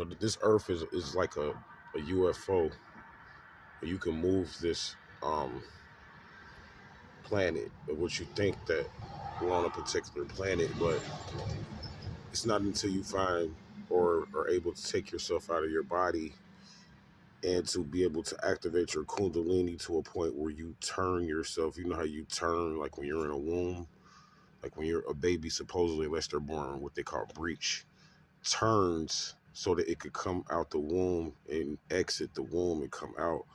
know, this Earth is like a UFO. You can move this planet, or what you think that we're on a particular planet, but it's not until you find or are able to take yourself out of your body and to be able to activate your kundalini to a point where you turn yourself. You know how you turn, like when you're in a womb, like when you're a baby, supposedly, unless they're born what they call breech, turns so that it could come out the womb and exit the womb and come out.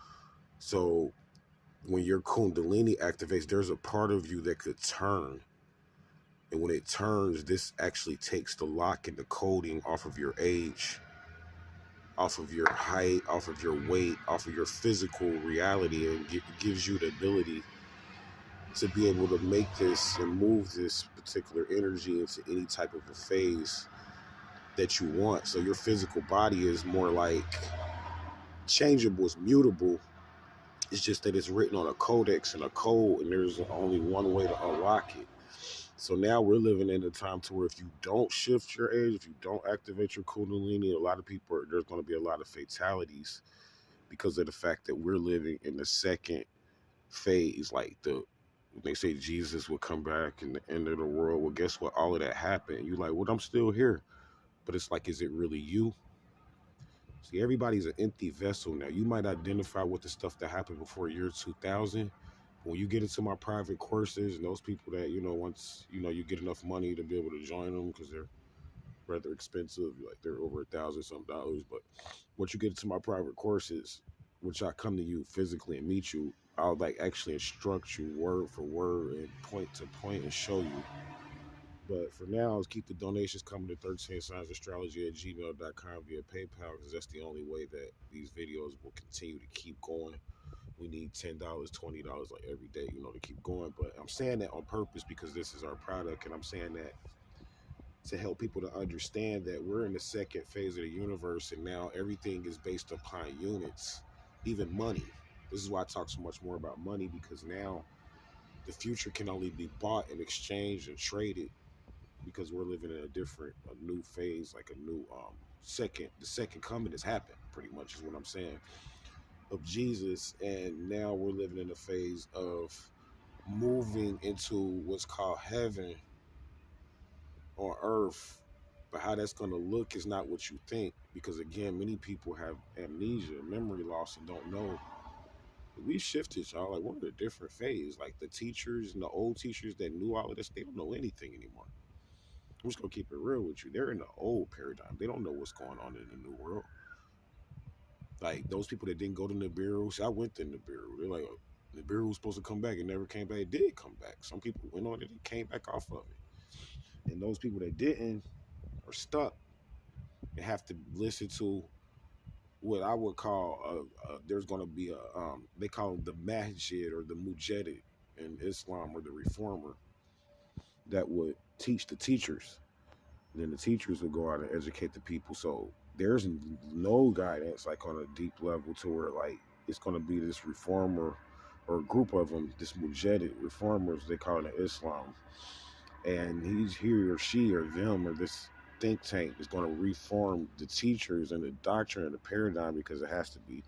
So when your kundalini activates, there's a part of you that could turn. And when it turns, this actually takes the lock and the coding off of your age, off of your height, off of your weight, off of your physical reality, and gives you the ability to be able to make this and move this particular energy into any type of a phase that you want. So your physical body is more like changeable, it's mutable. It's just that it's written on a codex and a code, and there's only one way to unlock it. So now we're living in a time to where if you don't shift your age, if you don't activate your kundalini, a lot of people, there's going to be a lot of fatalities because of the fact that we're living in the second phase. Like they say Jesus will come back in the end of the world. Well, guess what? All of that happened. You're like, well, I'm still here. But it's like, is it really you? See, everybody's an empty vessel now. You might identify with the stuff that happened before year 2000. When you get into my private courses, and those people that, once, you get enough money to be able to join them because they're rather expensive, like they're over $1,000 some dollars. But once you get into my private courses, which I come to you physically and meet you, I'll like actually instruct you word for word and point to point and show you. But for now, let's keep the donations coming to 13signastrology@gmail.com via PayPal, because that's the only way that these videos will continue to keep going. We need $10, $20 like every day, to keep going. But I'm saying that on purpose because this is our product, and I'm saying that to help people to understand that we're in the second phase of the universe, and now everything is based upon units, even money. This is why I talk so much more about money, because now the future can only be bought and exchanged and traded, because we're living in a new phase, like a new the second coming has happened, pretty much is what I'm saying, of Jesus. And now we're living in a phase of moving into what's called heaven on earth. But how that's going to look is not what you think, because again, many people have amnesia, memory loss, and don't know. We shifted, y'all. Like, we're in a different phase. Like, the teachers and the old teachers that knew all of this, they don't know anything anymore. I'm just gonna keep it real with you. They're in the old paradigm. They don't know what's going on in the new world. Like, those people that didn't go to Nibiru, see, I went to Nibiru. They're like, oh, Nibiru was supposed to come back. It never came back. It did come back. Some people went on it and came back off of it. And those people that didn't are stuck and have to listen to what I would call there's going to be they call them the masjid or the mujaddid in Islam, or the reformer, that would teach the teachers. And then the teachers would go out and educate the people. So there's no guidance like on a deep level to where like it's going to be this reformer or a group of them, this mujaddid reformers, they call it in Islam. And he or she or them or this think tank is going to reform the teachers and the doctrine and the paradigm, because it has to be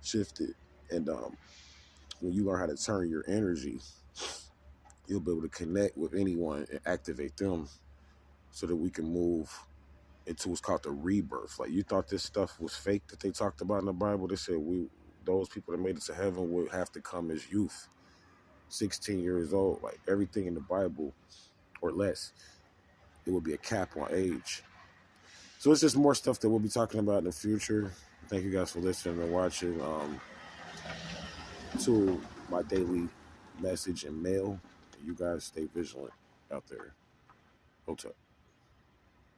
shifted. And when you learn how to turn your energy, you'll be able to connect with anyone and activate them, so that we can move into what's called the rebirth. Like, you thought this stuff was fake that they talked about in the Bible. They said those people that made it to heaven would have to come as youth, 16 years old. Like, everything in the Bible or less, it would be a cap on age. So it's just more stuff that we'll be talking about in the future. Thank you guys for listening and watching to my daily message and mail. You guys stay vigilant out there. Hotel.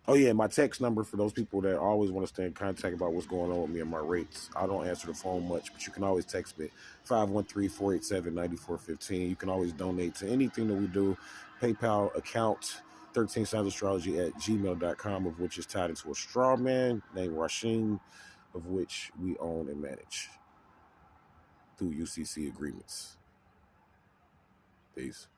Oh yeah, my text number for those people that always want to stay in contact about what's going on with me and my rates. I don't answer the phone much, but you can always text me, 513-487-9415. You can always donate to anything that we do. PayPal account, 13signastrology@gmail.com, of which is tied into a straw man named Rasheen, of which we own and manage through UCC agreements. Peace.